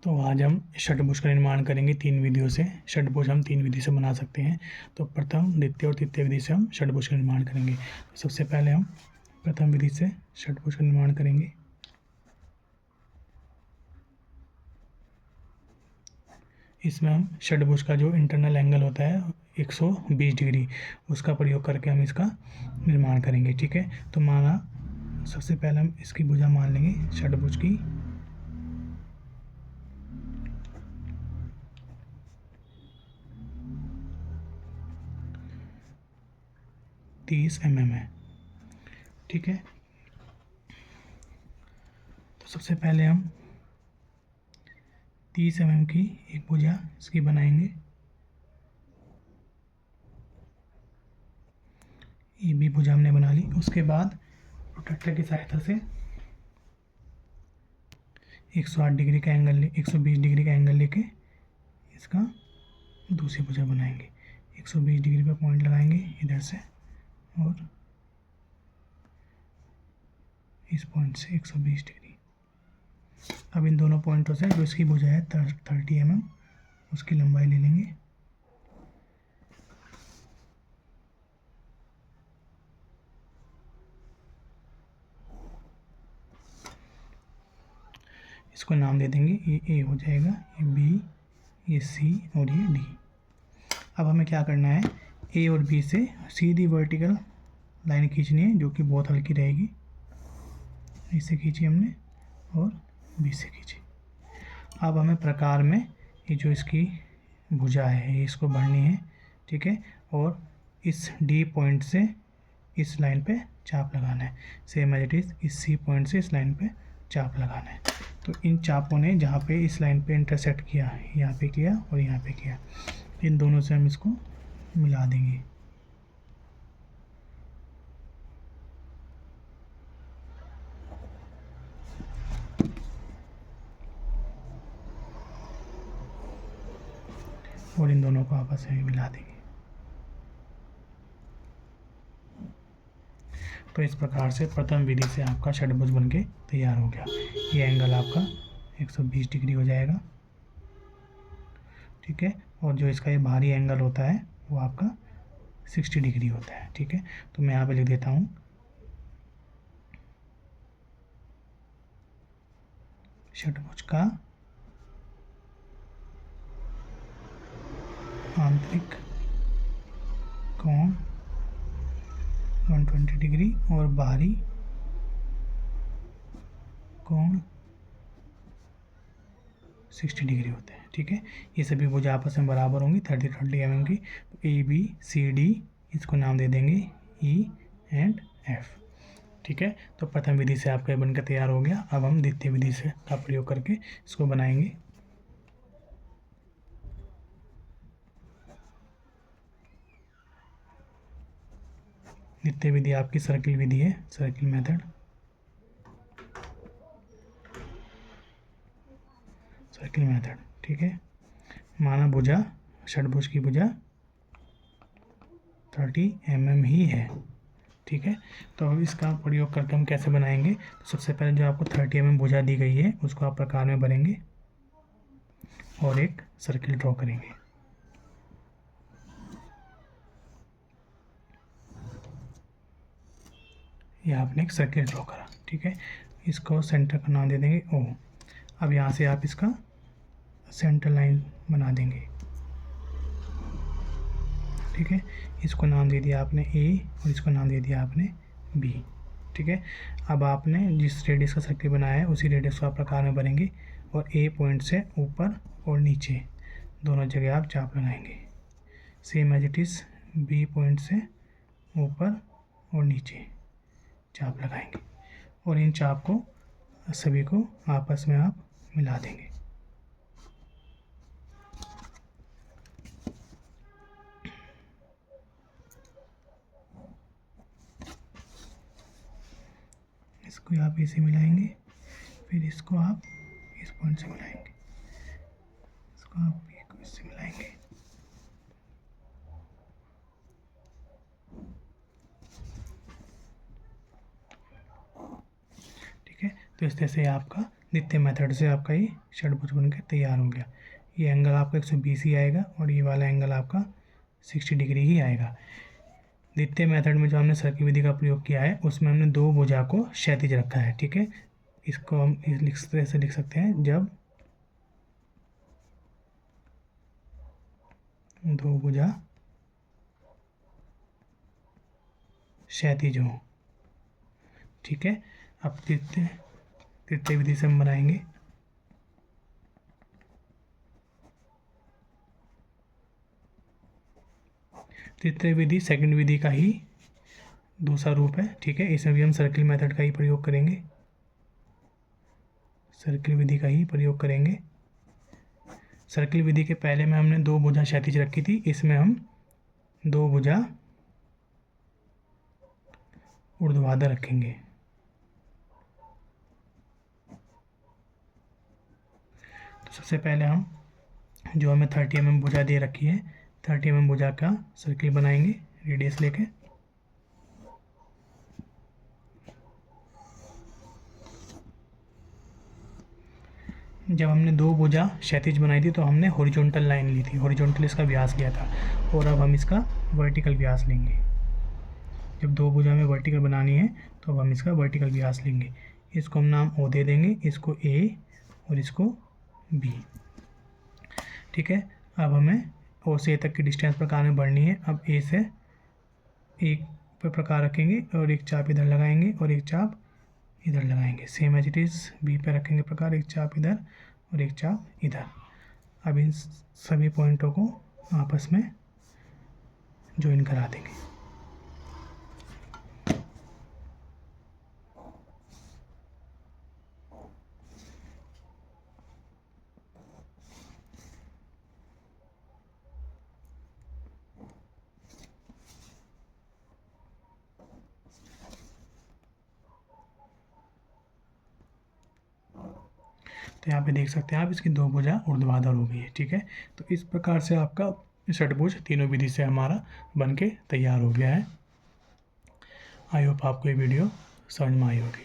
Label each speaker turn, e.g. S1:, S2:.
S1: तो आज हम षट्भुज का निर्माण करेंगे 3 विधियों से। षट्भुज हम 3 विधि से बना सकते हैं। तो प्रथम, द्वितीय और तृतीय विधि से हम षट्भुज का निर्माण करेंगे। तो सबसे पहले हम प्रथम विधि से षट्भुज का निर्माण करेंगे। इसमें हम षट्भुज का जो इंटरनल एंगल होता है 120 डिग्री, उसका प्रयोग करके हम इसका निर्माण करेंगे। ठीक है, तो माना सबसे पहले हम इसकी भुजा मान लेंगे षट्भुज की। तीस mm है। ठीक है, तो सबसे पहले हम 30 mm की एक भुजा इसकी बनाएंगे। ये भी भुजा हमने बना ली। उसके बाद प्रोट्रैक्टर की सहायता से 108 डिग्री का एंगल 120 डिग्री का एंगल लेके इसका दूसरी भुजा बनाएंगे। 120 डिग्री पर पॉइंट लगाएंगे इधर से, और इस पॉइंट से 120 डिग्री। अब इन दोनों पॉइंटों से जो इसकी भुजा है 30 mm, उसकी लंबाई ले लेंगे। इसको नाम दे देंगे, ये ए हो जाएगा, ये बी, ये सी और ये डी। अब हमें क्या करना है, ए और बी से सीधी वर्टिकल लाइन खींचनी है जो कि बहुत हल्की रहेगी। इससे खींची हमने और बी से खींची। अब हमें प्रकार में ये जो इसकी भुजा है इसको भरनी है। ठीक है, और इस डी पॉइंट से इस लाइन पे चाप लगाना है। सेम एज इट इज़ इस सी पॉइंट से इस लाइन पे चाप लगाना है। तो इन चापों ने जहाँ पे इस लाइन पे इंटरसेक्ट किया, यहाँ पे किया और यहाँ पे किया, इन दोनों से हम इसको मिला देंगे। और इन दोनों को आपस में मिला देंगे। तो इस प्रकार से प्रथम विधि से आपका षट्भुज बनके तैयार हो गया। ये एंगल आपका 120 डिग्री हो जाएगा। ठीक है, और जो इसका ये बाहरी एंगल होता है वो आपका 60 डिग्री होता है। ठीक है, तो मैं यहाँ पे लिख देता हूँ षट्भुज का आंतरिक कोण 120 डिग्री और बाहरी कोण 60 डिग्री होते हैं। ठीक है, ये सभी भुजा आपस में बराबर होंगी 30 mm की। तो ए बी सी डी, इसको नाम दे देंगे ई एंड एफ। ठीक है, तो प्रथम विधि से आपका बनकर तैयार हो गया। अब हम द्वितीय विधि से का प्रयोग करके इसको बनाएंगे। द्वितीय विधि आपकी सर्किल विधि है, सर्किल मेथड। सर्किल मेथड, ठीक है, माना भुजा षट्भुज की भुजा 30 mm ही है। ठीक है, तो अब इसका प्रयोग करके हम कैसे बनाएंगे। तो सबसे पहले जो आपको 30 mm भुजा दी गई है उसको आप प्रकार में भरेंगे और एक सर्किल ड्रॉ करेंगे। ये आपने एक सर्किल ड्रॉ करा। ठीक है, इसको सेंटर का नाम दे देंगे ओ। अब यहाँ से आप इसका सेंटर लाइन बना देंगे। ठीक है, इसको नाम दे दिया आपने ए और इसको नाम दे दिया आपने बी। ठीक है, अब आपने जिस रेडियस का सर्किल बनाया है उसी रेडियस को आप प्रकार में भरेंगे और ए पॉइंट से ऊपर और नीचे दोनों जगह आप चाप लगाएंगे। Same as it is B point से ऊपर और नीचे चाप लगाएंगे और इन चाप को सभी को आपस में आप मिला देंगे। इसको आप ऐसे मिलाएंगे, फिर इसको आप इस पॉइंट से मिलाएंगे, इसको आप इससे मिलाएंगे। ठीक है, तो इस तरह से आपका द्वितीय मेथड से आपका ये षटभुज बनकर तैयार हो गया। ये एंगल आपका 120 ही आएगा और ये वाला एंगल आपका 60 डिग्री ही आएगा। द्वितीय मेथड में जो हमने सर्किल विधि का प्रयोग किया है उसमें हमने दो भुजा को क्षैतिज रखा है, ठीक है। इसको हम इस तरह से लिख सकते हैं, जब दो भुजा क्षैतिज हो, ठीक है। अब तृतीय विधि से हम बनाएंगे। तृतीय विधि सेकंड विधि का ही दूसरा रूप है, ठीक है। इसमें भी हम सर्किल मेथड का ही प्रयोग करेंगे, सर्किल विधि का ही प्रयोग करेंगे। सर्किल विधि के पहले में हमने दो भुजा क्षैतिज रखी थी, इसमें हम दो भुजा ऊर्ध्वाधर रखेंगे। तो सबसे पहले हम जो हमें 30 mm भुजा दे रखी है, 30 mm भुजा का सर्किल बनाएंगे रेडियस लेके। जब हमने दो भुजा क्षैतिज बनाई थी तो हमने हॉरिजॉन्टल लाइन ली थी, हॉरिजॉन्टल इसका व्यास लिया था, और अब हम इसका वर्टिकल व्यास लेंगे। जब दो भुजा में वर्टिकल बनानी है तो अब हम इसका वर्टिकल व्यास लेंगे। इसको हम नाम ओ दे देंगे, इसको ए और इसको बी, ठीक है। अब हमें ओ से ए तक की डिस्टेंस प्रकार में बढ़नी है। अब ए से एक पे प्रकार रखेंगे और एक चाप इधर लगाएंगे और एक चाप इधर लगाएंगे, same as it is. B पे रखेंगे प्रकार, एक चाप इधर और एक चाप इधर। अब इन सभी पॉइंटों को आपस में ज्वाइन करा देंगे। तो यहाँ पे देख सकते हैं आप, इसकी दो भुजा ऊर्ध्वाधर हो गई है, ठीक है। तो इस प्रकार से आपका षटभुज तीनों विधि से हमारा बनके तैयार हो गया है। आई होप आपको ये वीडियो समझ में आई होगी।